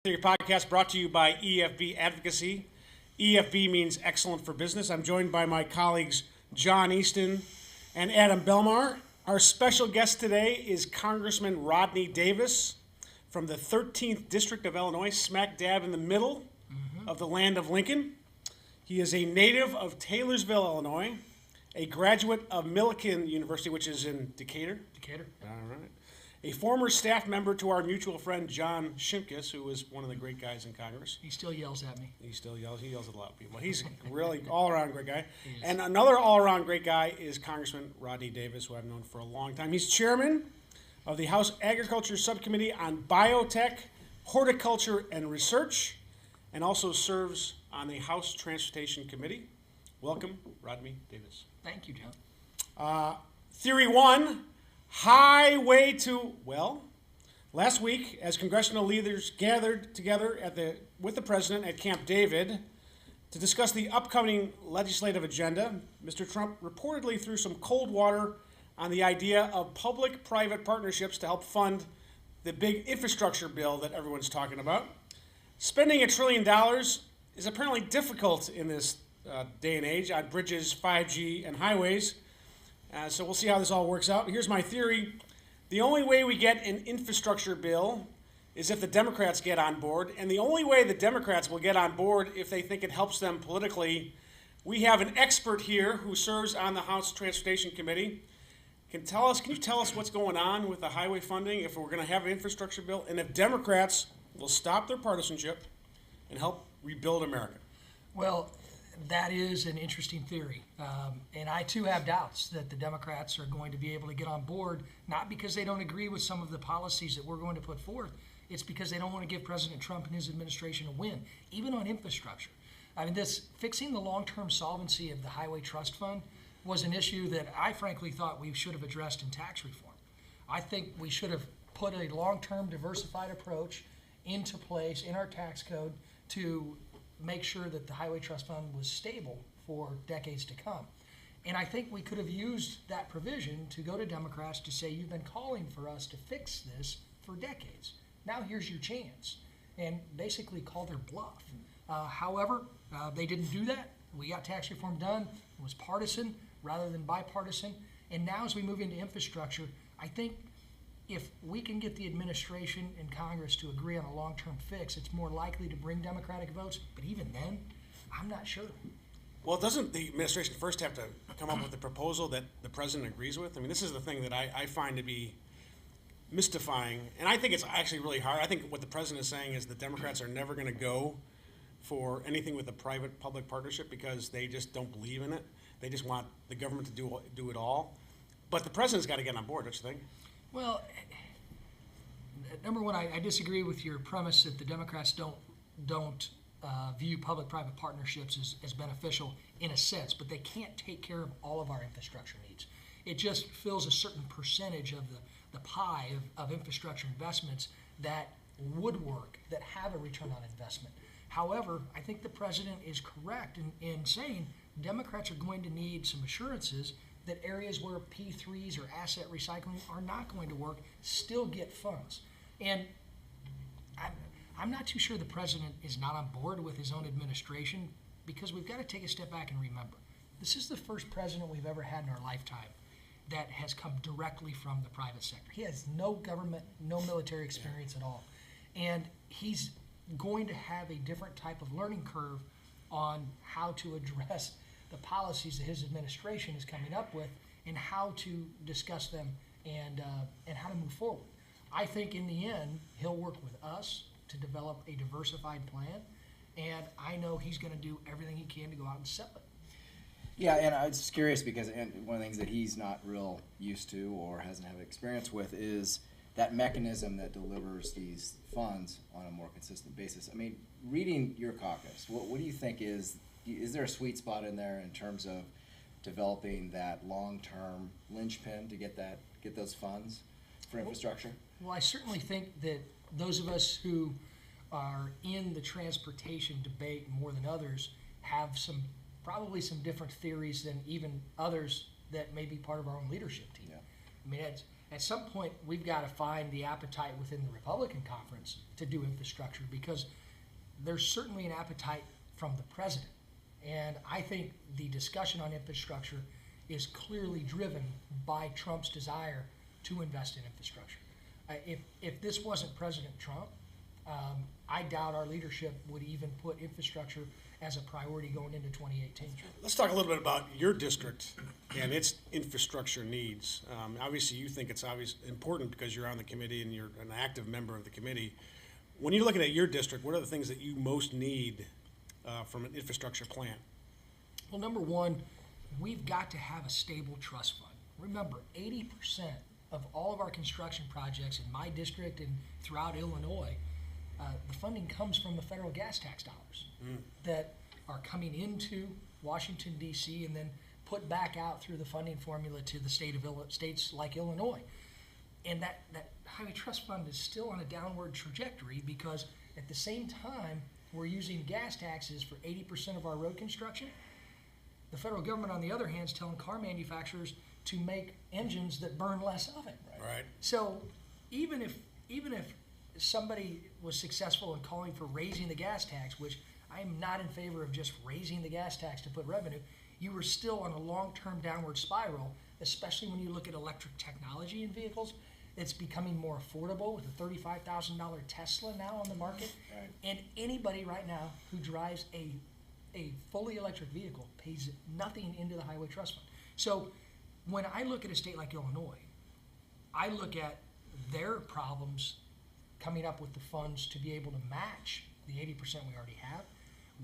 Your podcast brought to you by EFB Advocacy. EFB means excellent for business. I'm joined by my colleagues John Easton and Adam Belmar. Our special guest today is Congressman Rodney Davis from the 13th District of Illinois, smack dab in the middle of the land of Lincoln. He is a native of Taylorsville, Illinois, a graduate of Miliken University, which is in Decatur. All right. A former staff member to our mutual friend John Shimkus, who was one of the great guys in Congress. He still yells at me. He yells at a lot of people. He's really all-around great guy. And another all-around great guy is Congressman Rodney Davis, who I've known for a long time. He's chairman of the House Agriculture Subcommittee on Biotech, Horticulture, and Research, and also serves on the House Transportation Committee. Welcome, Rodney Davis. Thank you, John. Theory one. Highway to, last week, as congressional leaders gathered together with the president at Camp David to discuss the upcoming legislative agenda, Mr. Trump reportedly threw some cold water on the idea of public-private partnerships to help fund the big infrastructure bill that everyone's talking about. Spending $1 trillion is apparently difficult in this day and age on bridges, 5G, and highways. So we'll see how this all works out. Here's my theory. The only way we get an infrastructure bill is if the Democrats get on board, and the only way the Democrats will get on board if they think it helps them politically. We have an expert here who serves on the House Transportation Committee. Can you tell us what's going on with the highway funding if we're going to have an infrastructure bill, and if Democrats will stop their partisanship and help rebuild America? Well, that is an interesting theory. And I, too, have doubts that the Democrats are going to be able to get on board, not because they don't agree with some of the policies that we're going to put forth. It's because they don't want to give President Trump and his administration a win, even on infrastructure. I mean, fixing the long-term solvency of the Highway Trust Fund was an issue that I frankly thought we should have addressed in tax reform. I think we should have put a long-term diversified approach into place in our tax code to make sure that the Highway Trust Fund was stable for decades to come. And I think we could have used that provision to go to Democrats to say, you've been calling for us to fix this for decades. Now here's your chance. And basically call their bluff. However, they didn't do that. We got tax reform done. It was partisan rather than bipartisan. And now as we move into infrastructure, I think if we can get the administration and Congress to agree on a long-term fix, it's more likely to bring Democratic votes. But even then, I'm not sure. Well, doesn't the administration first have to come up with a proposal that the president agrees with? I mean, this is the thing that I find to be mystifying, and I think it's actually really hard. I think what the president is saying is the Democrats are never going to go for anything with a private-public partnership because they just don't believe in it. They just want the government to do it all. But the president's got to get on board, don't you think? Well, number one, I disagree with your premise that the Democrats don't view public-private partnerships as beneficial in a sense, but they can't take care of all of our infrastructure needs. It just fills a certain percentage of the pie of infrastructure investments that would work, that have a return on investment. However, I think the president is correct in saying Democrats are going to need some assurances that areas where P3s or asset recycling are not going to work still get funds. And I'm not too sure the president is not on board with his own administration, because we've got to take a step back and remember, this is the first president we've ever had in our lifetime that has come directly from the private sector. He has no government, no military experience at all. And he's going to have a different type of learning curve on how to address the policies that his administration is coming up with and how to discuss them and how to move forward. I think in the end, he'll work with us to develop a diversified plan, and I know he's going to do everything he can to go out and sell it. Yeah, and I was just curious because one of the things that he's not real used to or hasn't had experience with is that mechanism that delivers these funds on a more consistent basis. I mean, reading your caucus, what do you think is there a sweet spot in there in terms of developing that long-term linchpin to get those funds for infrastructure? Well, I certainly think that those of us who are in the transportation debate more than others have probably some different theories than even others that may be part of our own leadership team. Yeah. I mean, at some point, we've got to find the appetite within the Republican conference to do infrastructure, because there's certainly an appetite from the president. And I think the discussion on infrastructure is clearly driven by Trump's desire to invest in infrastructure. If this wasn't President Trump, I doubt our leadership would even put infrastructure as a priority going into 2018. Let's talk a little bit about your district and its infrastructure needs. Obviously, you think it's important because you're on the committee and you're an active member of the committee. When you're looking at your district, what are the things that you most need from an infrastructure plan? Well, number one, we've got to have a stable trust fund. Remember, 80% of all of our construction projects in my district and throughout Illinois, the funding comes from the federal gas tax dollars that are coming into Washington, D.C., and then put back out through the funding formula to the states like Illinois. And that highway trust fund is still on a downward trajectory, because at the same time we're using gas taxes for 80% of our road construction. The federal government, on the other hand, is telling car manufacturers to make engines that burn less of it. Right. So even if somebody was successful in calling for raising the gas tax, which I am not in favor of just raising the gas tax to put revenue, you were still on a long-term downward spiral, especially when you look at electric technology in vehicles. It's becoming more affordable with a $35,000 Tesla now on the market. Right. And anybody right now who drives a fully electric vehicle pays nothing into the highway trust fund. So when I look at a state like Illinois, I look at their problems coming up with the funds to be able to match the 80% we already have.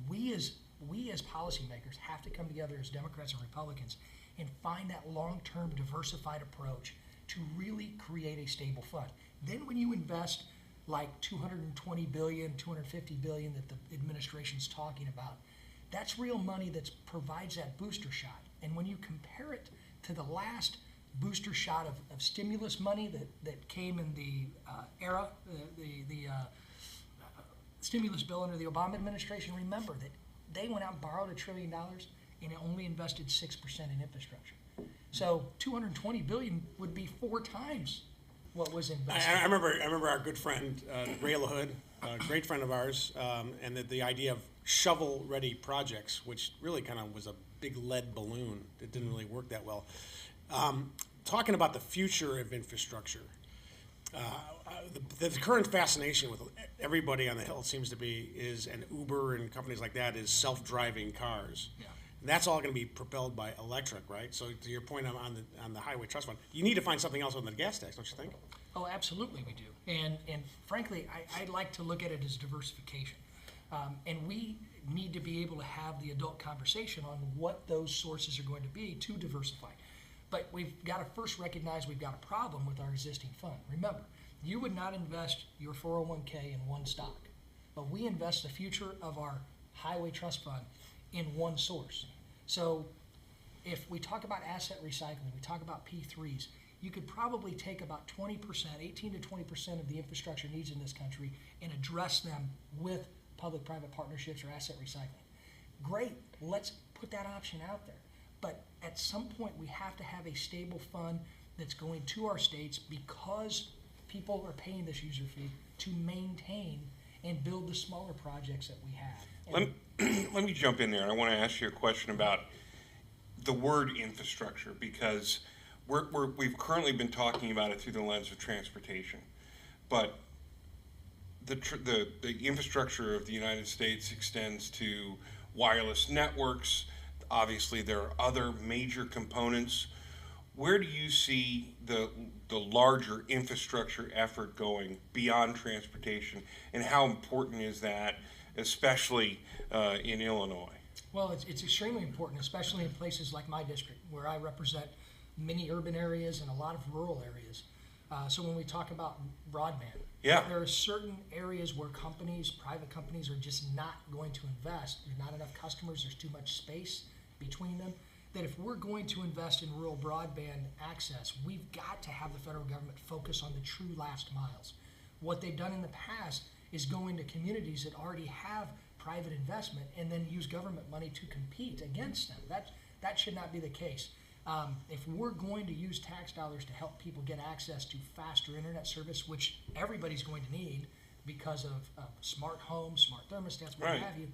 We as policymakers have to come together as Democrats and Republicans and find that long-term diversified approach to really create a stable fund. Then when you invest like $220 billion, $250 billion that the administration's talking about, that's real money that provides that booster shot. And when you compare it to the last booster shot of stimulus money that came in the era, the stimulus bill under the Obama administration, remember that they went out and borrowed $1 trillion and it only invested 6% in infrastructure. So $220 billion would be 4 times what was invested. I remember our good friend Ray LaHood, a great friend of ours, and the idea of shovel-ready projects, which really kind of was a big lead balloon. It didn't really work that well. Talking about the future of infrastructure, the current fascination with everybody on the Hill seems to be and Uber and companies like that is self-driving cars. Yeah. And that's all going to be propelled by electric, right? So to your point on the highway trust fund, you need to find something else other than the gas tax, don't you think? Oh, absolutely we do. And frankly, I like to look at it as diversification. And we need to be able to have the adult conversation on what those sources are going to be to diversify. But we've got to first recognize we've got a problem with our existing fund. Remember, you would not invest your 401k in one stock, but we invest the future of our highway trust fund in one source. So if we talk about asset recycling, we talk about P3s, you could probably take about 20%, 18 to 20% of the infrastructure needs in this country and address them with public-private partnerships or asset recycling. Great, let's put that option out there. But at some point, we have to have a stable fund that's going to our states, because people are paying this user fee, to maintain and build the smaller projects that we have. Let me jump in there, and I want to ask you a question about the word infrastructure, because we've currently been talking about it through the lens of transportation, but the infrastructure of the United States extends to wireless networks. Obviously, there are other major components. Where do you see the larger infrastructure effort going beyond transportation, and how important is that, especially in Illinois? Well, it's extremely important, especially in places like my district, where I represent many urban areas and a lot of rural areas. So when we talk about broadband, Yeah. there are certain areas where private companies are just not going to invest. There's not enough customers, there's too much space between them, that if we're going to invest in rural broadband access, we've got to have the federal government focus on the true last miles. What they've done in the past is go into communities that already have private investment and then use government money to compete against them. That should not be the case. If we're going to use tax dollars to help people get access to faster internet service, which everybody's going to need because of smart homes, smart thermostats, what Right. have you,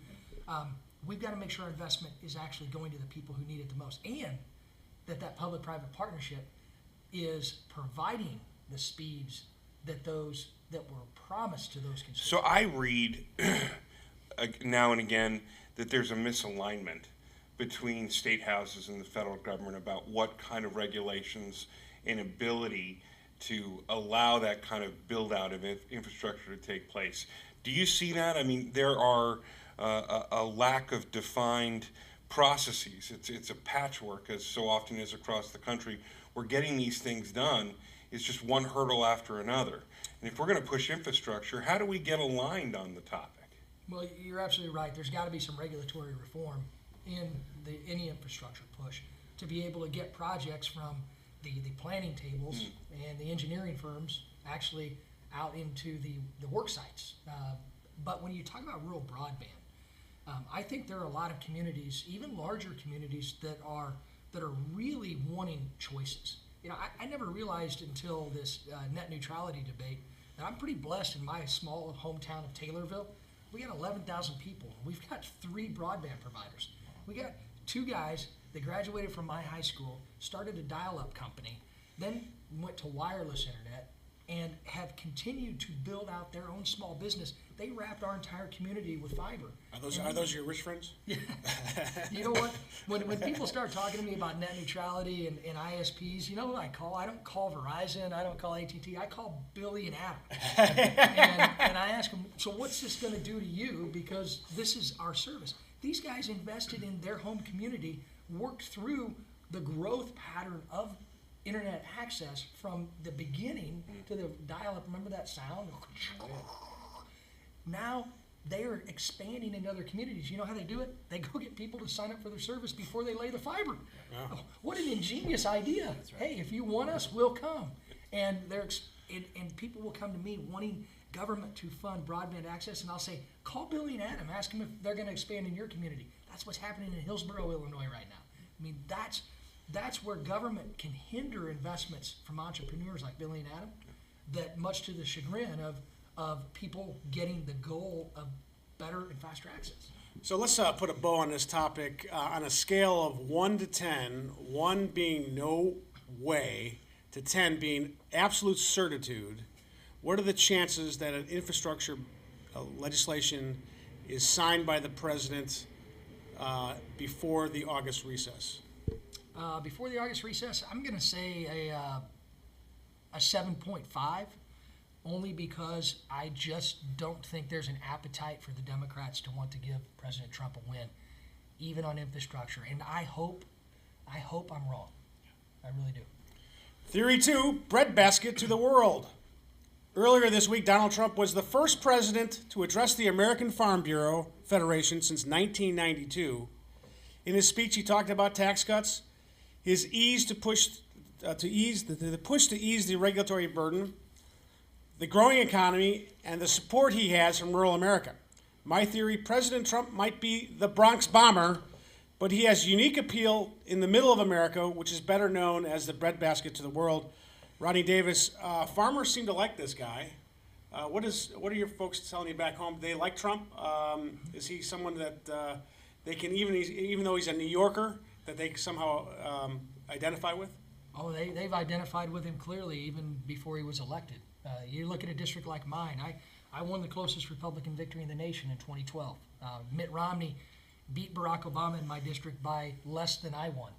we've got to make sure our investment is actually going to the people who need it the most, and that public-private partnership is providing the speeds that were promised to those consumers. So I read now and again that there's a misalignment between state houses and the federal government about what kind of regulations and ability to allow that kind of build out of infrastructure to take place. Do you see that? I mean, there are a lack of defined processes. It's a patchwork, as so often is across the country. We're getting these things done. It's just one hurdle after another. And if we're going to push infrastructure, how do we get aligned on the topic? Well, you're absolutely right. There's got to be some regulatory reform in any infrastructure push to be able to get projects from the planning tables and the engineering firms actually out into the work sites. But when you talk about rural broadband, I think there are a lot of communities, even larger communities, that are really wanting choices. You know, I never realized until this net neutrality debate that I'm pretty blessed in my small hometown of Taylorsville. We got 11,000 people. We've got 3 broadband providers. We got 2 guys that graduated from my high school, started a dial-up company, then went to wireless internet, and have continued to build out their own small business. They wrapped our entire community with fiber. Are those your rich friends? You know what? When people start talking to me about net neutrality and ISPs, you know what I call? I don't call Verizon, I don't call AT&T, I call Billy and Adam. and I ask them, so what's this going to do to you? Because this is our service. These guys invested in their home community, worked through the growth pattern of internet access from the beginning to the dial-up. Remember that sound? Now they are expanding into other communities. You know how they do it? They go get people to sign up for their service before they lay the fiber. Wow. Oh, what an ingenious idea. Right. Hey, if you want us, we'll come. And and people will come to me wanting government to fund broadband access, and I'll say, call Billy and Adam, ask them if they're going to expand in your community. That's what's happening in Hillsborough, Illinois right now. I mean, that's where government can hinder investments from entrepreneurs like Billy and Adam, that much to the chagrin of people getting the goal of better and faster access. So let's put a bow on this topic on a scale of 1 to 10, 1 being no way to 10 being absolute certitude. What are the chances that an infrastructure legislation is signed by the president before the August recess? Before the August recess, I'm going to say a 7.5, only because I just don't think there's an appetite for the Democrats to want to give President Trump a win, even on infrastructure. And I hope I'm wrong. I really do. Theory 2, breadbasket to the world. Earlier this week, Donald Trump was the first president to address the American Farm Bureau Federation since 1992. In his speech, he talked about tax cuts, his push to ease the regulatory burden, the growing economy, and the support he has from rural America. My theory, President Trump might be the Bronx Bomber, but he has unique appeal in the middle of America, which is better known as the breadbasket to the world. Rodney Davis, farmers seem to like this guy. What are your folks telling you back home? Do they like Trump? Is he someone that they can, even though he's a New Yorker, that they somehow identify with? Oh, they've identified with him clearly even before he was elected. You look at a district like mine. I won the closest Republican victory in the nation in 2012. Mitt Romney beat Barack Obama in my district by less than I won.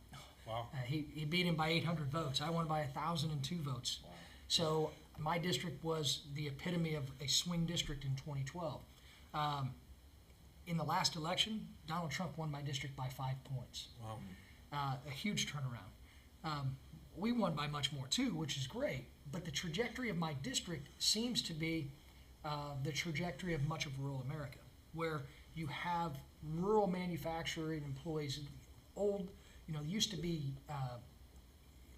Wow. He beat him by 800 votes. I won by 1,002 votes. Wow. So my district was the epitome of a swing district in 2012. In the last election, Donald Trump won my district by 5 points. Wow. A huge turnaround. We won by much more too, which is great. But the trajectory of my district seems to be the trajectory of much of rural America, where you have rural manufacturing employees, used to be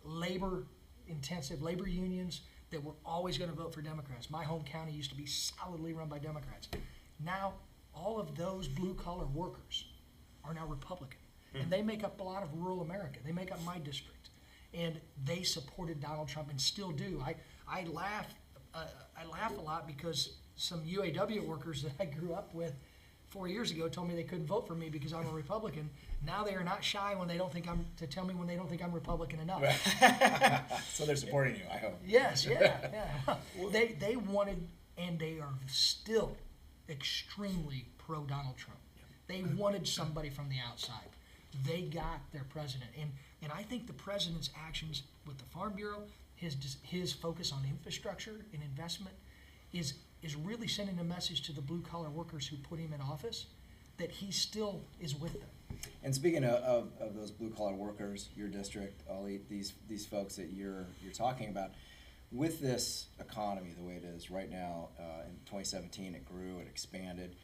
labor-intensive labor unions that were always going to vote for Democrats. My home county used to be solidly run by Democrats. Now, all of those blue-collar workers are now Republican, and they make up a lot of rural America. They make up my district. and they supported Donald Trump and still do. I laugh a lot because some UAW workers that I grew up with 4 years ago told me they couldn't vote for me because I'm a Republican. Now they are not shy when they don't think to tell me when they don't think I'm Republican enough. So they're supporting you, I hope. Yes, yeah. They wanted, and they are still extremely pro Donald Trump. They wanted somebody from the outside. They got their president, and I think the president's actions with the Farm Bureau, his focus on infrastructure and investment, is really sending a message to the blue collar workers who put him in office that he still is with them. And speaking of those blue collar workers, your district, all these folks that you're talking about, with this economy the way it is right now, in 2017 it grew, it expanded.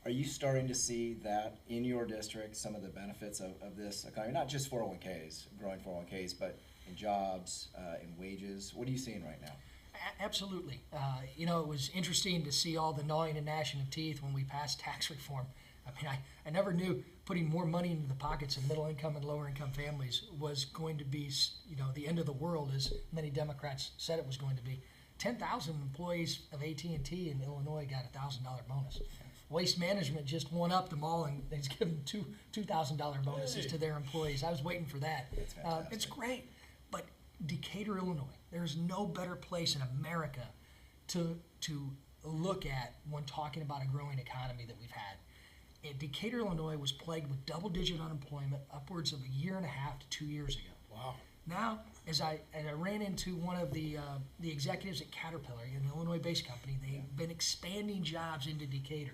Are you starting to see that in your district, some of the benefits of this economy, not just 401ks, growing 401ks, but in jobs, in wages? What are you seeing right now? Absolutely. It was interesting to see all the gnawing and gnashing of teeth when we passed tax reform. I mean, I never knew putting more money into the pockets of middle income and lower income families was going to be, the end of the world, as many Democrats said it was going to be. 10,000 employees of AT&T in Illinois got a $1,000 bonus. Waste Management just one-upped them all and has given $2,000 bonuses to their employees. I was waiting for that. It's great. But Decatur, Illinois, there's no better place in America to look at when talking about a growing economy that we've had. Decatur, Illinois was plagued with double-digit unemployment upwards of 1.5 to 2 years ago. Wow. Now, as I ran into one of the executives at Caterpillar, an Illinois-based company, they've been expanding jobs into Decatur.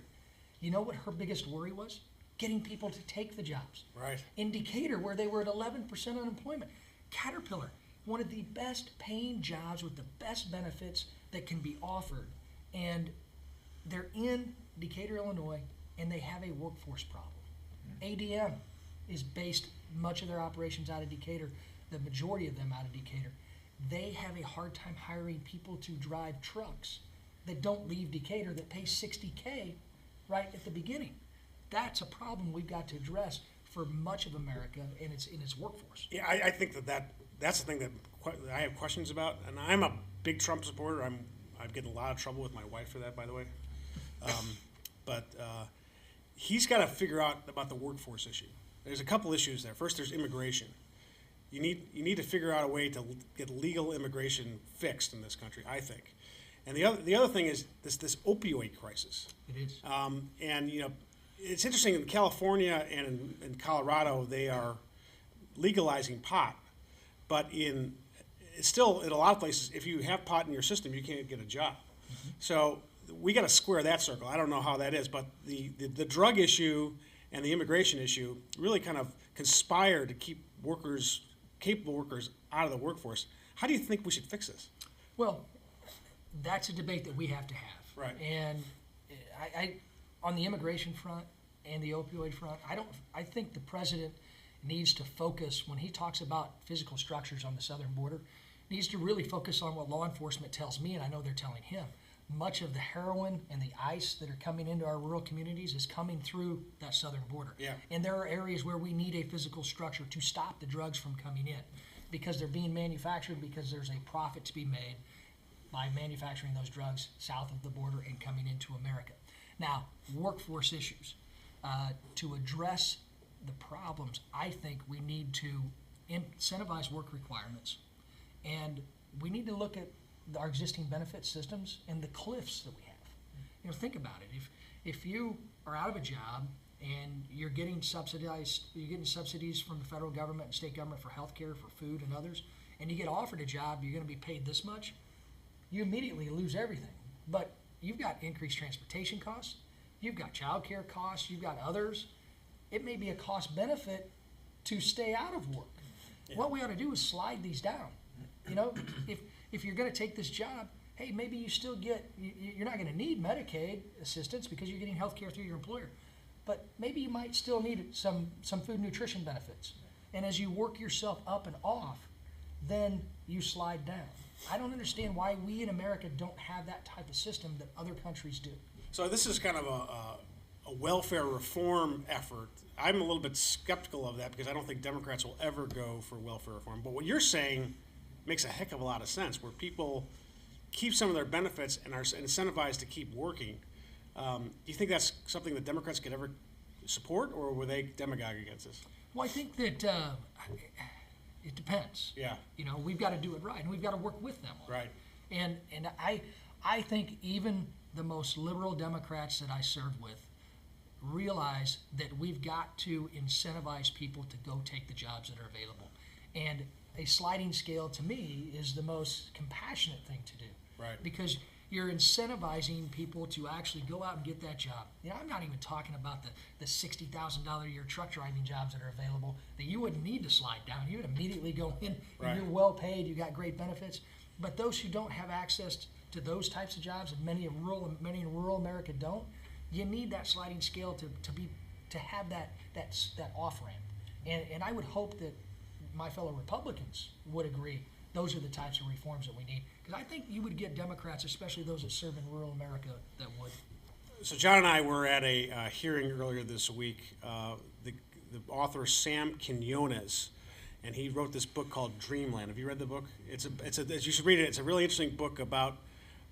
You know what her biggest worry was? Getting people to take the jobs. Right. In Decatur, where they were at 11% unemployment, Caterpillar, one of the best paying jobs with the best benefits that can be offered, and they're in Decatur, Illinois, and they have a workforce problem. ADM is based much of their operations out of Decatur, the majority of them out of Decatur. They have a hard time hiring people to drive trucks that don't leave Decatur that pay $60K right at the beginning. That's a problem we've got to address for much of America in its workforce. Yeah, I think that's the thing that I have questions about, and I'm a big Trump supporter. I'm getting a lot of trouble with my wife for that, by the way. But he's got to figure out about the workforce issue. There's a couple issues there. First, there's immigration. You need to figure out a way to get legal immigration fixed in this country, I think. And the other thing is this opioid crisis. It is. And it's interesting in California and in Colorado they are legalizing pot, but it's still in a lot of places, if you have pot in your system, you can't get a job. Mm-hmm. So we got to square that circle. I don't know how that is, but the drug issue and the immigration issue really kind of conspire to keep capable workers out of the workforce. How do you think we should fix this? Well, that's a debate that we have to have. Right. And I on the immigration front and the opioid front, I think the president needs to focus, when he talks about physical structures on the southern border, needs to really focus on what law enforcement tells me, and I know they're telling him. Much of the heroin and the ice that are coming into our rural communities is coming through that southern border. Yeah. And there are areas where we need a physical structure to stop the drugs from coming in because they're being manufactured, because there's a profit to be made by manufacturing those drugs south of the border and coming into America. Now, workforce issues. To address the problems, I think we need to incentivize work requirements, and we need to look at our existing benefit systems and the cliffs that we have. Think about it. If you are out of a job and you're getting subsidies from the federal government and state government for health care, for food and others, and you get offered a job, you're going to be paid this much, you immediately lose everything. But you've got increased transportation costs, you've got child care costs, you've got others. It may be a cost benefit to stay out of work. Yeah. What we ought to do is slide these down. If you're going to take this job, hey, maybe you still you're not going to need Medicaid assistance because you're getting health care through your employer. But maybe you might still need some food nutrition benefits. And as you work yourself up and off, then you slide down. I don't understand why we in America don't have that type of system that other countries do. So this is kind of a welfare reform effort. I'm a little bit skeptical of that because I don't think Democrats will ever go for welfare reform. But what you're saying makes a heck of a lot of sense, where people keep some of their benefits and are incentivized to keep working. Do you think that's something that Democrats could ever support, or were they demagogue against this? Well, I think that it depends. Yeah. You know, we've got to do it right, and we've got to work with them on it. Right. And I think even the most liberal Democrats that I serve with realize that we've got to incentivize people to go take the jobs that are available. And a sliding scale, to me, is the most compassionate thing to do. Right. Because you're incentivizing people to actually go out and get that job. You know, I'm not even talking about the $60,000 a year truck driving jobs that are available that you wouldn't need to slide down. You would immediately go in, Right. and you're well paid, you got great benefits. But those who don't have access to those types of jobs, and many in rural America don't, you need that sliding scale to have that off ramp. And I would hope that my fellow Republicans would agree those are the types of reforms that we need. Because I think you would get Democrats, especially those that serve in rural America, that would. So John and I were at a hearing earlier this week. The author Sam Quinones, and he wrote this book called Dreamland. Have you read the book? You should read it. It's a really interesting book about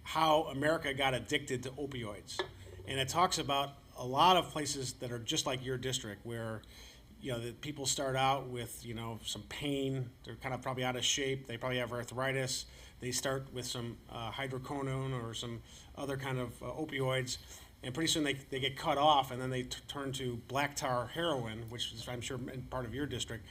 how America got addicted to opioids, and it talks about a lot of places that are just like your district, where the people start out with some pain. They're kind of probably out of shape. They probably have arthritis. They start with some hydrocodone or some other kind of opioids, and pretty soon they get cut off, and then they turn to black tar heroin, which is, I'm sure, part of your district.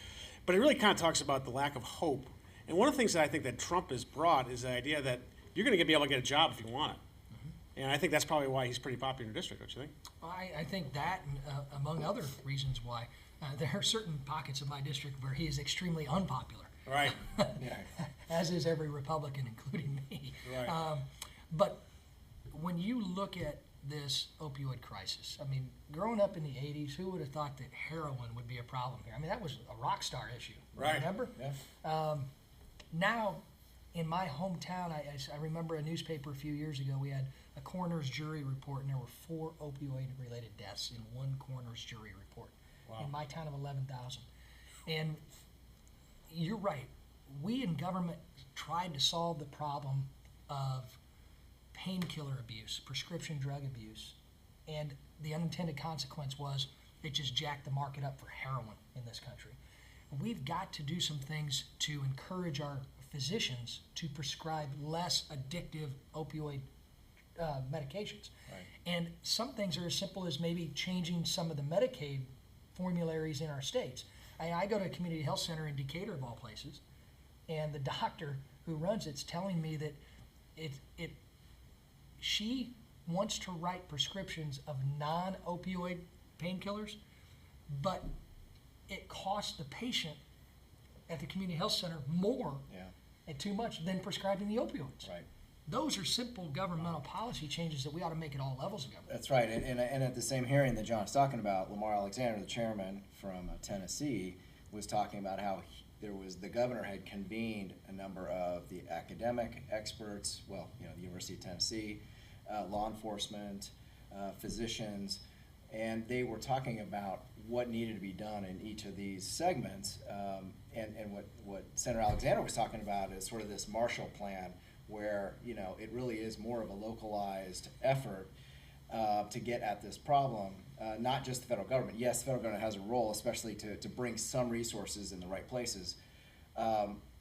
But it really kind of talks about the lack of hope. And one of the things that I think that Trump has brought is the idea that you're going to be able to get a job if you want it. Mm-hmm. And I think that's probably why he's pretty popular in your district, don't you think? I think that, and among other reasons why, there are certain pockets of my district where he is extremely unpopular. Right. As is every Republican, including me. Right. But when you look at this opioid crisis, I mean, growing up in the 80s, who would have thought that heroin would be a problem here? I mean, that was a rock star issue. Right. Remember? Yeah. Now, in my hometown, I remember a newspaper a few years ago, we had a coroner's jury report, and there were 4 opioid-related deaths in one coroner's jury report. Wow. In my town of 11,000. And you're right. We in government tried to solve the problem of painkiller abuse, prescription drug abuse, and the unintended consequence was it just jacked the market up for heroin in this country. We've got to do some things to encourage our physicians to prescribe less addictive opioid medications. Right. And some things are as simple as maybe changing some of the Medicaid formularies in our states. I go to a community health center in Decatur, of all places, and the doctor who runs it's telling me that she wants to write prescriptions of non-opioid painkillers, but it costs the patient at the community health center more and too much than prescribing the opioids. Right. Those are simple governmental policy changes that we ought to make at all levels of government. That's right, and at the same hearing that John's talking about, Lamar Alexander, the chairman from Tennessee, was talking about how the governor had convened a number of the academic experts, the University of Tennessee, law enforcement, physicians, and they were talking about what needed to be done in each of these segments. And what Senator Alexander was talking about is sort of this Marshall Plan, where it really is more of a localized effort to get at this problem, not just the federal government. Yes, the federal government has a role, especially to bring some resources in the right places.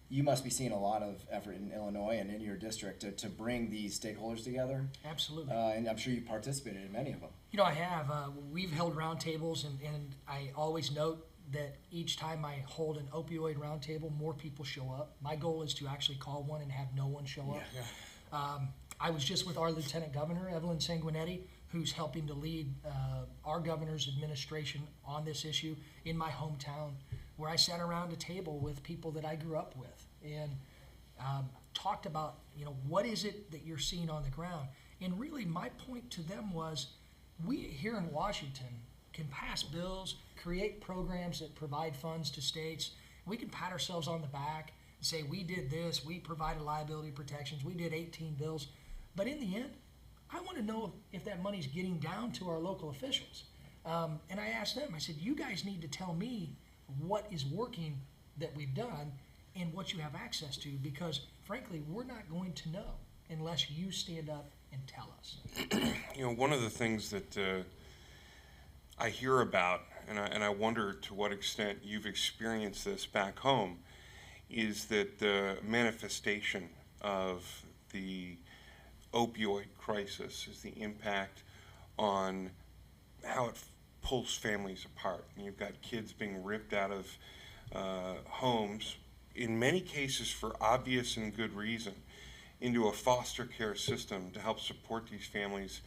You must be seeing a lot of effort in Illinois and in your district to bring these stakeholders together. Absolutely. And I'm sure you participated in many of them. I have. We've held roundtables, and I always note that each time I hold an opioid roundtable, more people show up. My goal is to actually call one and have no one show up. Yeah. I was just with our Lieutenant Governor, Evelyn Sanguinetti, who's helping to lead our governor's administration on this issue in my hometown, where I sat around a table with people that I grew up with and talked about, what is it that you're seeing on the ground? And really my point to them was, we here in Washington can pass bills, create programs that provide funds to states. We can pat ourselves on the back and say, we did this, we provided liability protections, we did 18 bills. But in the end, I want to know if that money's getting down to our local officials. And I asked them, I said, you guys need to tell me what is working that we've done and what you have access to, because frankly, we're not going to know unless you stand up and tell us. You know, one of the things that I hear about, and I wonder to what extent you've experienced this back home, is that the manifestation of the opioid crisis is the impact on how it pulls families apart. And you've got kids being ripped out of homes, in many cases for obvious and good reason, into a foster care system to help support these families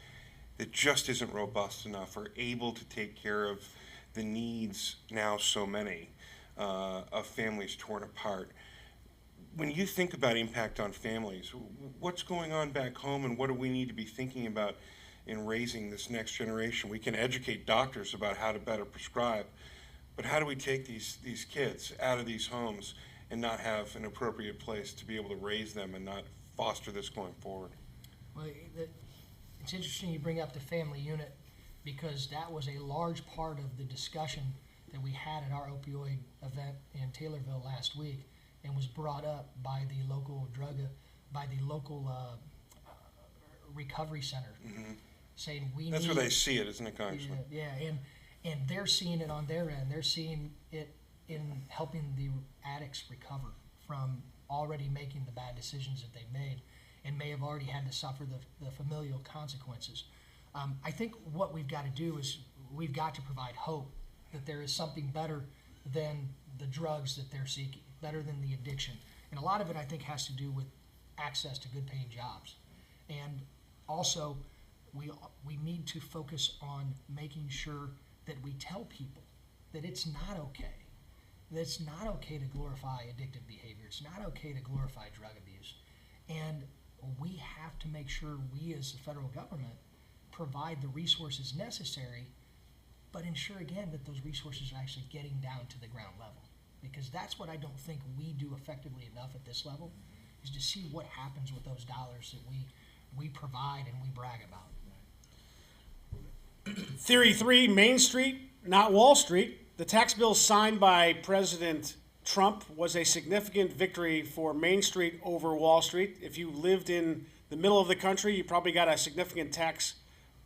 that just isn't robust enough or able to take care of the needs, now so many, of families torn apart. When you think about impact on families, what's going on back home, and what do we need to be thinking about in raising this next generation? We can educate doctors about how to better prescribe, but how do we take these kids out of these homes and not have an appropriate place to be able to raise them and not foster this going forward? Well, it's interesting you bring up the family unit, because that was a large part of the discussion that we had at our opioid event in Taylorsville last week, and was brought up by the local recovery center, saying we That's need. where they see it, isn't it, Congressman? Yeah, and they're seeing it on their end. They're seeing it in helping the addicts recover from already making the bad decisions that they've made, and may have already had to suffer the familial consequences. I think what we've got to do is we've got to provide hope that there is something better than the drugs that they're seeking, better than the addiction. And a lot of it, I think, has to do with access to good paying jobs. And also, we need to focus on making sure that we tell people that it's not okay. That it's not okay to glorify addictive behavior. It's not okay to glorify drug abuse. And we have to make sure we as the federal government provide the resources necessary, but ensure again that those resources are actually getting down to the ground level. Because that's what I don't think we do effectively enough at this level, is to see what happens with those dollars that we provide and we brag about. Theory 3, Main Street, not Wall Street. The tax bill signed by President Trump was a significant victory for Main Street over Wall Street. If you lived in the middle of the country, you probably got a significant tax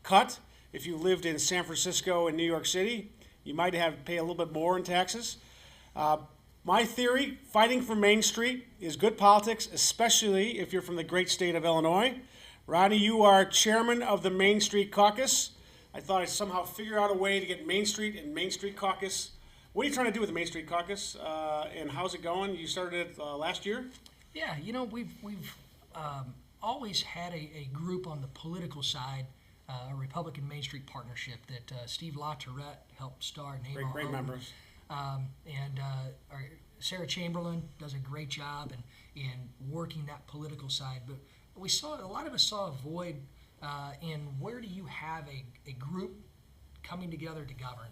cut. If you lived in San Francisco and New York City, you might have to pay a little bit more in taxes. My theory, fighting for Main Street is good politics, especially if you're from the great state of Illinois. Rodney, you are chairman of the Main Street Caucus. I thought I'd somehow figure out a way to get Main Street and Main Street Caucus. What are you trying to do with the Main Street Caucus, and how's it going? You started it last year? Yeah, you know, we've always had a group on the political side, a Republican Main Street Partnership that Steve LaTourette helped start. Great members. And Sarah Chamberlain does a great job in working that political side. But a lot of us saw a void in where do you have a group coming together to govern.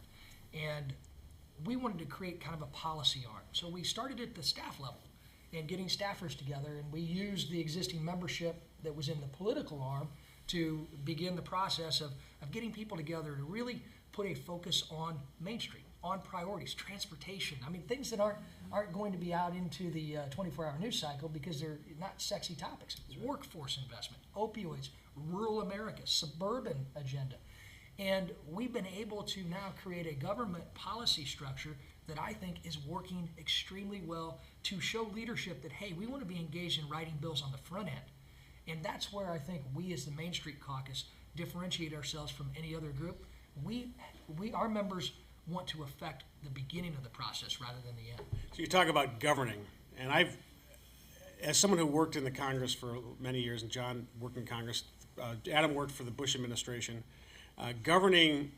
And we wanted to create kind of a policy arm. So we started at the staff level and getting staffers together, and we used the existing membership that was in the political arm to begin the process of getting people together to really put a focus on Main Street, on priorities, transportation. I mean, things that aren't going to be out into the 24-hour news cycle because they're not sexy topics. Workforce investment, opioids, rural America, suburban agenda. And we've been able to now create a government policy structure that I think is working extremely well to show leadership that, hey, we want to be engaged in writing bills on the front end. And that's where I think we as the Main Street Caucus differentiate ourselves from any other group. Our members want to affect the beginning of the process rather than the end. So you talk about governing, and as someone who worked in the Congress for many years, and John worked in Congress, Adam worked for the Bush administration, governing,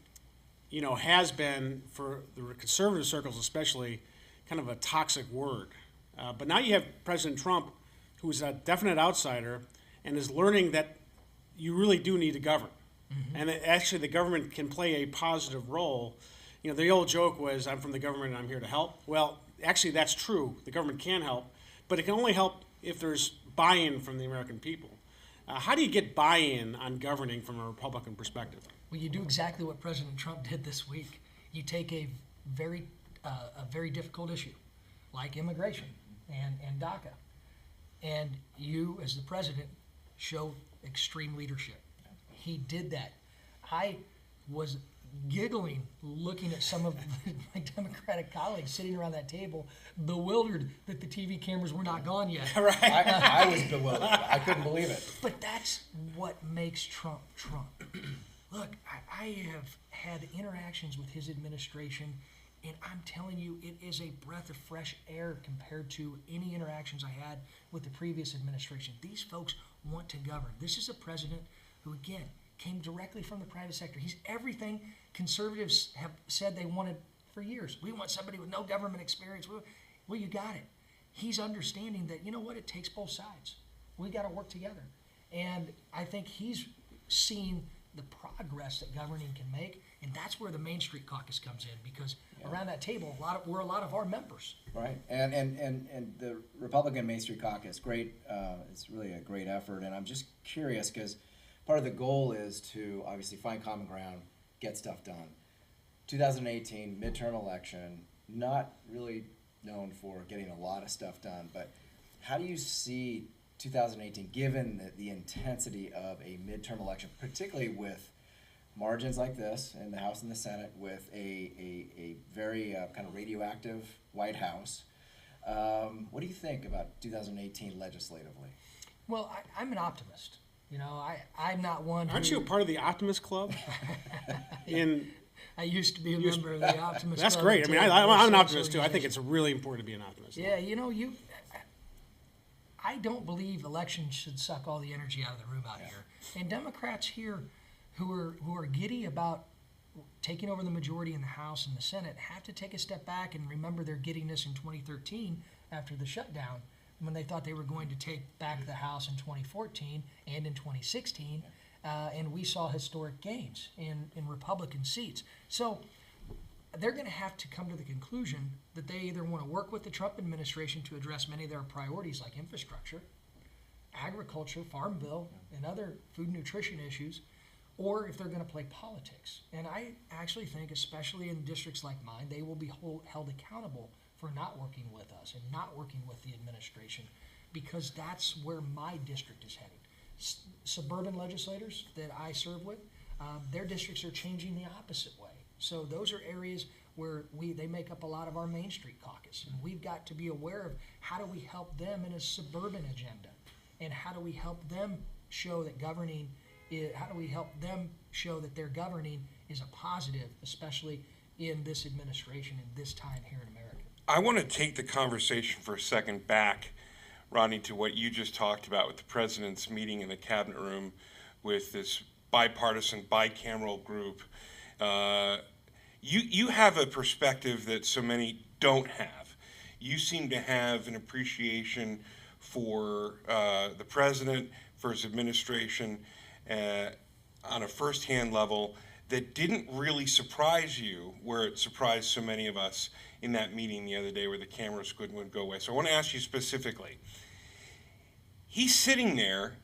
has been, for the conservative circles especially, kind of a toxic word. But now you have President Trump, who is a definite outsider, and is learning that you really do need to govern. Mm-hmm. And that actually the government can play a positive role. The old joke was, I'm from the government and I'm here to help. Well, actually that's true. The government can help, but it can only help if there's buy-in from the American people. How do you get buy-in on governing from a Republican perspective? Well, you do exactly what President Trump did this week. You take a very difficult issue, like immigration and DACA, and you, as the president, show extreme leadership. He did that. I was giggling looking at some of my Democratic colleagues sitting around that table, bewildered that the TV cameras were not gone yet. Right. I was bewildered. I couldn't believe it. But that's what makes Trump Trump. Look, I have had interactions with his administration, and I'm telling you, it is a breath of fresh air compared to any interactions I had with the previous administration. These folks want to govern. This is a president who, again, came directly from the private sector. He's everything conservatives have said they wanted for years. We want somebody with no government experience. Well, you got it. He's understanding that, you know what, it takes both sides. We got to work together. And I think he's seen the progress that governing can make, and that's where the Main Street Caucus comes in, because around that table, we're a lot of our members. Right, and the Republican Main Street Caucus, great. It's really a great effort, and I'm just curious because part of the goal is to obviously find common ground, get stuff done. 2018 midterm election, not really known for getting a lot of stuff done, but how do you see 2018, given the intensity of a midterm election, particularly with margins like this in the House and the Senate, with a very kind of radioactive White House? What do you think about 2018 legislatively? Well, I'm an optimist. You know, I'm not one who... Aren't you a part of the Optimist Club? I used to be a member of the Optimist That's Club. great. I mean, I'm an optimist too. I think it's. it's really important to be an optimist. Yeah, you know, I don't believe elections should suck all the energy out of the room out here. And Democrats here who are giddy about taking over the majority in the House and the Senate have to take a step back and remember their giddiness in 2013 after the shutdown, when they thought they were going to take back the House in 2014 and in 2016, and we saw historic gains in Republican seats. So they're going to have to come to the conclusion that they either want to work with the Trump administration to address many of their priorities like infrastructure, agriculture, farm bill, and other food and nutrition issues, or if they're going to play politics. And I actually think, especially in districts like mine, they will be held accountable for not working with us and not working with the administration, because that's where my district is heading. Suburban legislators that I serve with, their districts are changing the opposite way. So those are areas where they make up a lot of our Main Street Caucus. And we've got to be aware of how do we help them in a suburban agenda, and how do we help them show that their governing is a positive, especially in this administration and this time here in America. I want to take the conversation for a second back, Rodney, to what you just talked about with the president's meeting in the cabinet room with this bipartisan, bicameral group. You have a perspective that so many don't have. You seem to have an appreciation for the president, for his administration, on a firsthand level that didn't really surprise you, where it surprised so many of us in that meeting the other day where the cameras wouldn't go away. So I want to ask you specifically. He's sitting there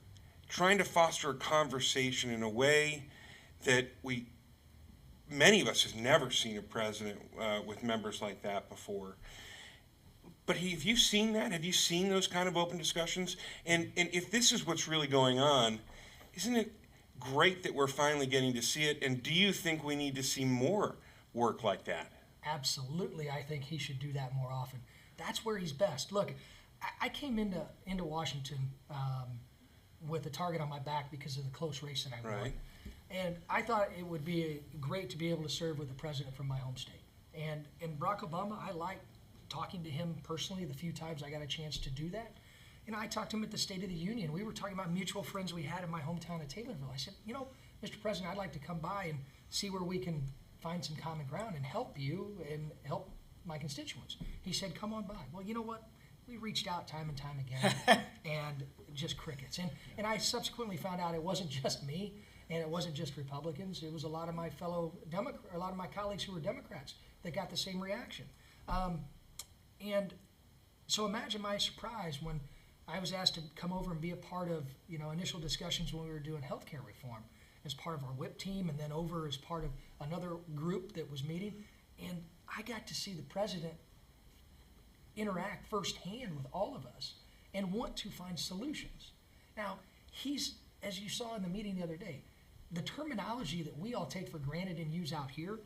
trying to foster a conversation in a way that many of us have never seen a president with members like that before. But have you seen that? Have you seen those kind of open discussions? And if this is what's really going on, isn't it great that we're finally getting to see it? And do you think we need to see more work like that? Absolutely, I think he should do that more often. That's where he's best. Look, I came into Washington with a target on my back because of the close race that I won. Right. And I thought it would be great to be able to serve with the president from my home state. And Barack Obama, I liked talking to him personally the few times I got a chance to do that. You know, I talked to him at the State of the Union. We were talking about mutual friends we had in my hometown of Taylorsville. I said, you know, Mr. President, I'd like to come by and see where we can find some common ground and help you and help my constituents. He said, come on by. Well, you know what? We reached out time and time again, and just crickets. And I subsequently found out it wasn't just me, and it wasn't just Republicans. It was a lot of my a lot of my colleagues who were Democrats that got the same reaction. And so imagine my surprise when I was asked to come over and be a part of, initial discussions when we were doing healthcare reform. as part of our whip team and then over as part of another group that was meeting. And I got to see the president interact firsthand with all of us and want to find solutions. Now, he's, as you saw in the meeting the other day, the terminology that we all take for granted and use out here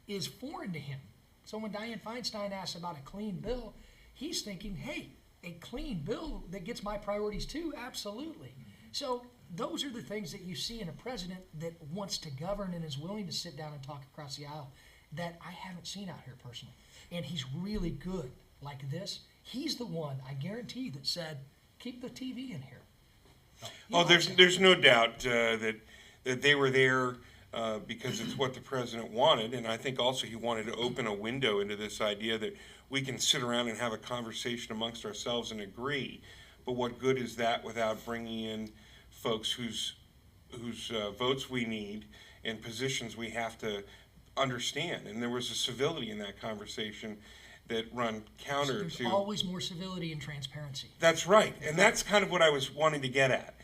is foreign to him. So when Dianne Feinstein asks about a clean bill, he's thinking, hey, a clean bill that gets my priorities too? Absolutely. So those are the things that you see in a president that wants to govern and is willing to sit down and talk across the aisle that I haven't seen out here personally. And he's really good like this. He's the one, I guarantee, that said, keep the TV in here. Oh, there's no doubt that they were there because it's what the president wanted, and I think also he wanted to open a window into this idea that we can sit around and have a conversation amongst ourselves and agree. But what good is that without bringing in folks whose votes we need and positions we have to understand? And there was a civility in that conversation that run counter There's to. always more civility and transparency. That's right, and that's kind of what I was wanting to get at.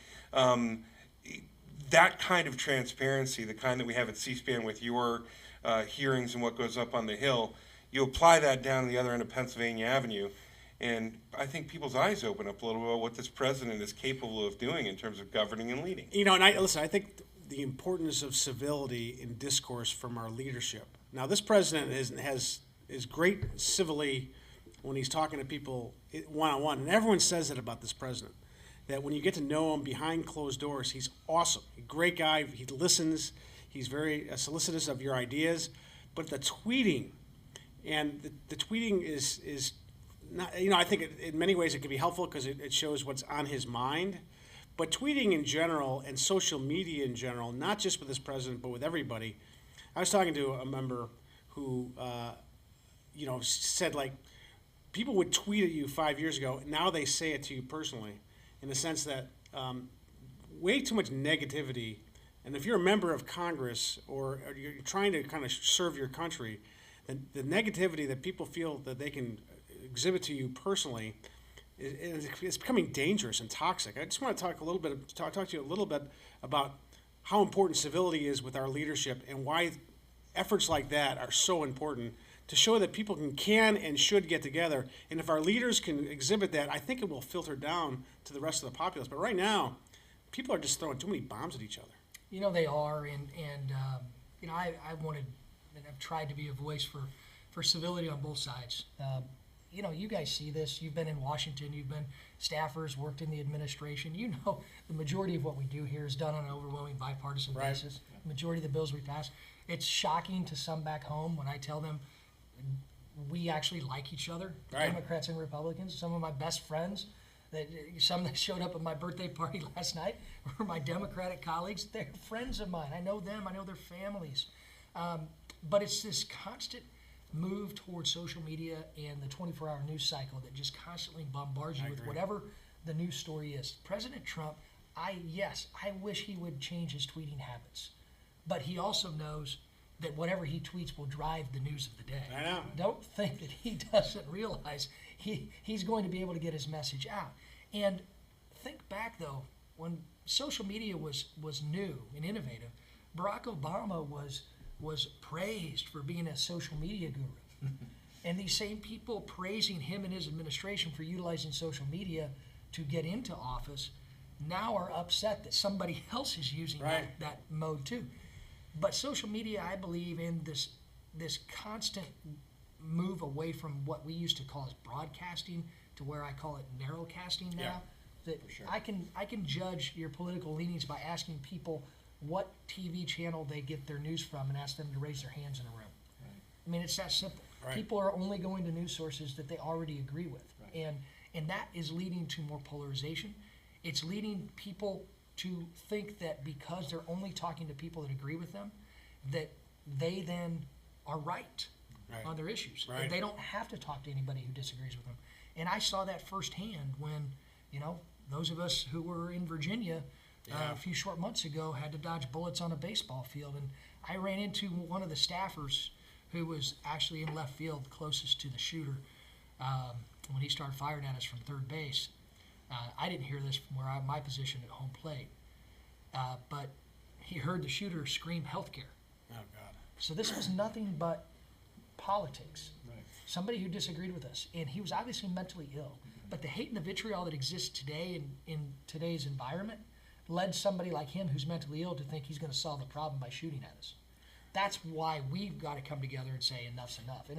That kind of transparency, the kind that we have at C-SPAN with your hearings and what goes up on the Hill, you apply that down the other end of Pennsylvania Avenue, and I think people's eyes open up a little bit about what this president is capable of doing in terms of governing and leading. You know, and I think the importance of civility in discourse from our leadership. Now, this president is great civilly when he's talking to people one-on-one, and everyone says that about this president, that when you get to know him behind closed doors, he's awesome. A great guy. He listens. He's very solicitous of your ideas. But the tweeting, and the tweeting is not, you know, I think in many ways it can be helpful because it shows what's on his mind. But tweeting in general and social media in general, not just with this president, but with everybody. I was talking to a member who, you know, said, like, people would tweet at you 5 years ago. Now they say it to you personally, in the sense that way too much negativity. And if you're a member of Congress or you're trying to kind of serve your country, then the negativity that people feel that they can exhibit to you personally is becoming dangerous and toxic. I just want to talk to you a little bit about how important civility is with our leadership and why efforts like that are so important to show that people can and should get together. And if our leaders can exhibit that, I think it will filter down to the rest of the populace. But right now, people are just throwing too many bombs at each other. You know, they are, and you know, I wanted, and I've tried to be a voice for civility on both sides. You know, you guys see this. You've been in Washington. You've been staffers, worked in the administration. You know, the majority of what we do here is done on an overwhelming bipartisan basis. The majority of the bills we pass. It's shocking to some back home when I tell them we actually like each other, Democrats and Republicans. Some of my best friends, some that showed up at my birthday party last night were my Democratic colleagues. They're friends of mine. I know them. I know their families. But it's this constant move towards social media and the 24-hour news cycle that just constantly bombards you with whatever the news story is. President Trump, I wish he would change his tweeting habits. But he also knows that whatever he tweets will drive the news of the day. I know. Don't think that he doesn't realize he's going to be able to get his message out. And think back, though, when social media was new and innovative, Barack Obama was praised for being a social media guru. And these same people praising him and his administration for utilizing social media to get into office now are upset that somebody else is using that mode too. But social media, I believe, in this constant move away from what we used to call as broadcasting to where I call it narrowcasting now. That I can judge your political leanings by asking people what TV channel they get their news from and ask them to raise their hands in a room. I mean, it's that simple. People are only going to news sources that they already agree with. And that is leading to more polarization. It's leading people to think that because they're only talking to people that agree with them, that they then are right on their issues. That they don't have to talk to anybody who disagrees with them. And I saw that firsthand when, you know, those of us who were in Virginia a few short months ago had to dodge bullets on a baseball field. And I ran into one of the staffers who was actually in left field closest to the shooter when he started firing at us from third base. I didn't hear this from my position at home plate, but he heard the shooter scream healthcare. Oh, God. So this was nothing but politics. Right. Somebody who disagreed with us, and he was obviously mentally ill. But the hate and the vitriol that exists today in today's environment led somebody like him who's mentally ill to think he's going to solve the problem by shooting at us. That's why we've got to come together and say enough's enough.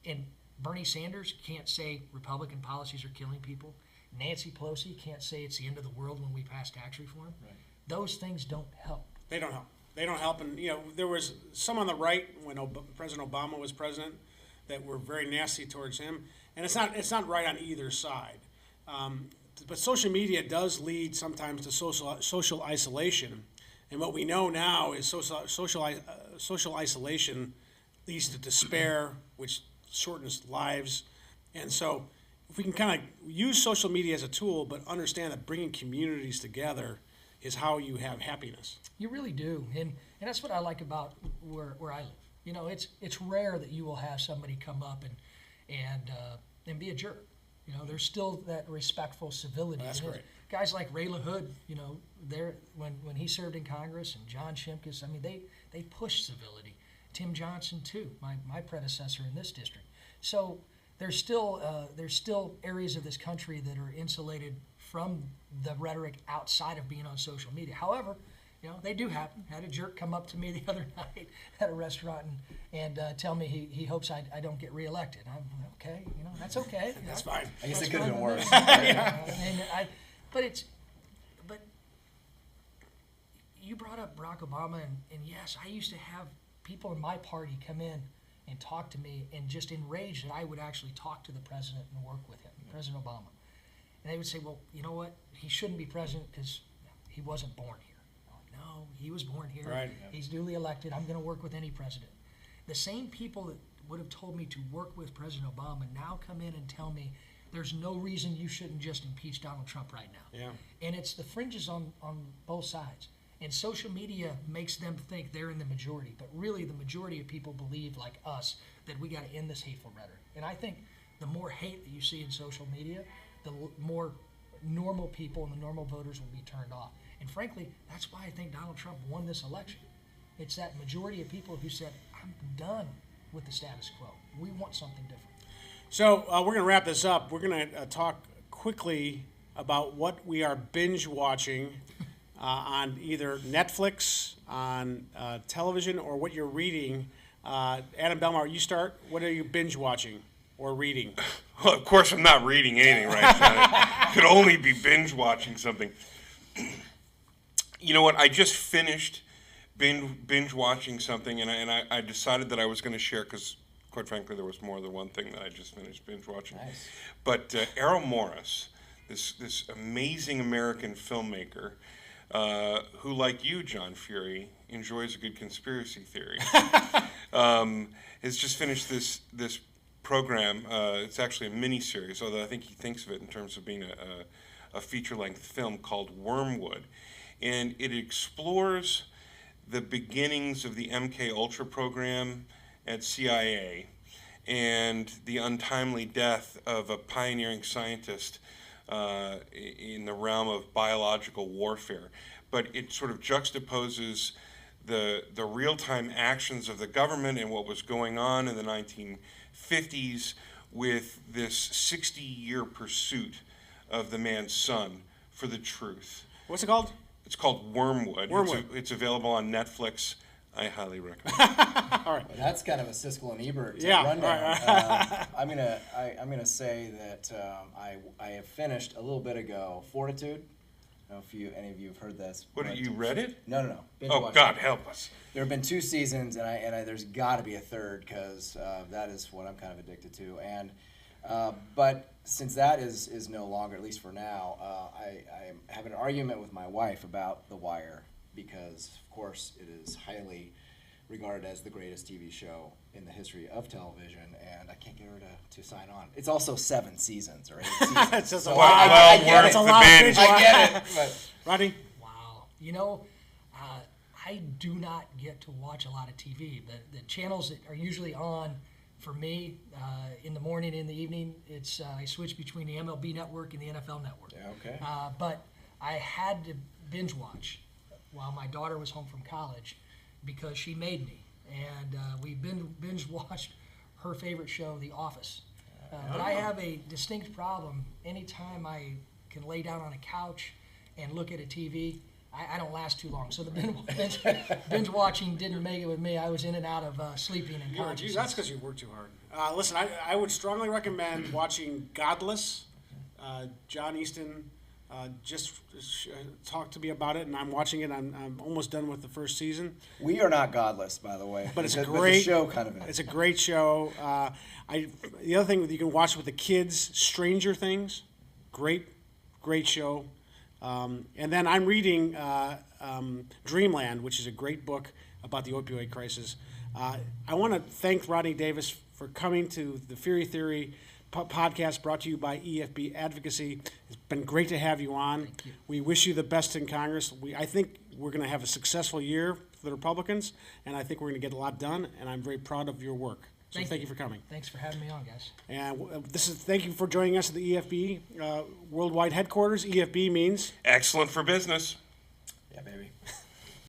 And Bernie Sanders can't say Republican policies are killing people. Nancy Pelosi can't say it's the end of the world when we pass tax reform. Right. Those things don't help. They don't help. They don't help. And, there was some on the right when President Obama was president that were very nasty towards him. And it's not right on either side. But social media does lead sometimes to social isolation. And what we know now is social isolation leads to despair, which shortens lives. And so if we can kind of use social media as a tool, but understand that bringing communities together is how you have happiness. You really do, and that's what I like about where I live. It's rare that you will have somebody come up and be a jerk. There's still that respectful civility. That's great. Guys like Ray LaHood, when he served in Congress, and John Shimkus, they push civility. Tim Johnson too, my predecessor in this district. So there's still areas of this country that are insulated from the rhetoric outside of being on social media. However, they do happen. I had a jerk come up to me the other night at a restaurant and tell me he hopes I don't get reelected. I'm okay. That's okay. That's fine. I guess it could have been worse. But you brought up Barack Obama, and yes, I used to have people in my party come in and talk to me and just enraged that I would actually talk to the president and work with him, President Obama. And they would say, well, you know what? He shouldn't be president because he wasn't born here. No, he was born here. Right. He's duly elected. I'm going to work with any president. The same people that would have told me to work with President Obama now come in and tell me there's no reason you shouldn't just impeach Donald Trump right now. Yeah. And it's the fringes on both sides. And social media makes them think they're in the majority. But really, the majority of people believe, like us, that we got to end this hateful rhetoric. And I think the more hate that you see in social media, the more normal people and the normal voters will be turned off. And frankly, that's why I think Donald Trump won this election. It's that majority of people who said, I'm done with the status quo. We want something different. So we're going to wrap this up. We're going to talk quickly about what we are binge watching on either Netflix, on television, or what you're reading. Adam Belmar, you start. What are you binge watching or reading? Well, of course, I'm not reading anything right now. I could only be binge watching something. You know what? I just finished binge watching something, and I decided that I was going to share because, quite frankly, there was more than one thing that I just finished binge watching. Nice. But Errol Morris, this amazing American filmmaker, who, like you, John Fury, enjoys a good conspiracy theory, has just finished this program. It's actually a mini-series, although I think he thinks of it in terms of being a feature-length film called Wormwood. And it explores the beginnings of the MK Ultra program at CIA and the untimely death of a pioneering scientist in the realm of biological warfare. But it sort of juxtaposes the real-time actions of the government and what was going on in the 1950s with this 60-year pursuit of the man's son for the truth. What's it called? It's called Wormwood. Wormwood. It's available on Netflix. I highly recommend. All right. Well, that's kind of a Siskel and Ebert Yeah, rundown. I'm gonna say that I have finished a little bit ago Fortitude. I don't know if any of you have heard this. What, you read it? No. Binge Oh, watched God, it. help us. There have been 2 seasons, and there's got to be a third because that is what I'm kind of addicted to. And but since that is no longer, at least for now, I have an argument with my wife about The Wire because, of course, it is highly regarded as the greatest TV show in the history of television, and I can't get her to sign on. It's also 7 seasons or 8 seasons. It's just a So lot. I get worth it. the binge. I get it. But Rodney? Wow. I do not get to watch a lot of TV. The channels that are usually on for me in the morning, in the evening, it's I switch between the MLB network and the NFL network. yeah, okay. But I had to binge watch while my daughter was home from college because she made me. And we binge watched her favorite show, The Office. But I have a distinct problem. Anytime I can lay down on a couch and look at a TV, I don't last too long. So the binge watching didn't make it with me. I was in and out of sleeping and consciousness. That's because you work too hard. Listen, I would strongly recommend watching Godless. John Easton talked to me about it, and I'm watching it. I'm almost done with the first season. We are not godless, by the way. But it's But great. the show kind of is. It's a great show. The other thing that you can watch with the kids, Stranger Things, great show. And then I'm reading Dreamland, which is a great book about the opioid crisis. I want to thank Rodney Davis for coming to the Fury Theory podcast brought to you by EFB Advocacy. It's been great to have you on. Thank you. We wish you the best in Congress. I think we're going to have a successful year for the Republicans, and I think we're going to get a lot done, and I'm very proud of your work. So thank you for coming. Thanks for having me on, guys. And thank you for joining us at the EFB worldwide headquarters. EFB means Excellent for business. Yeah, baby.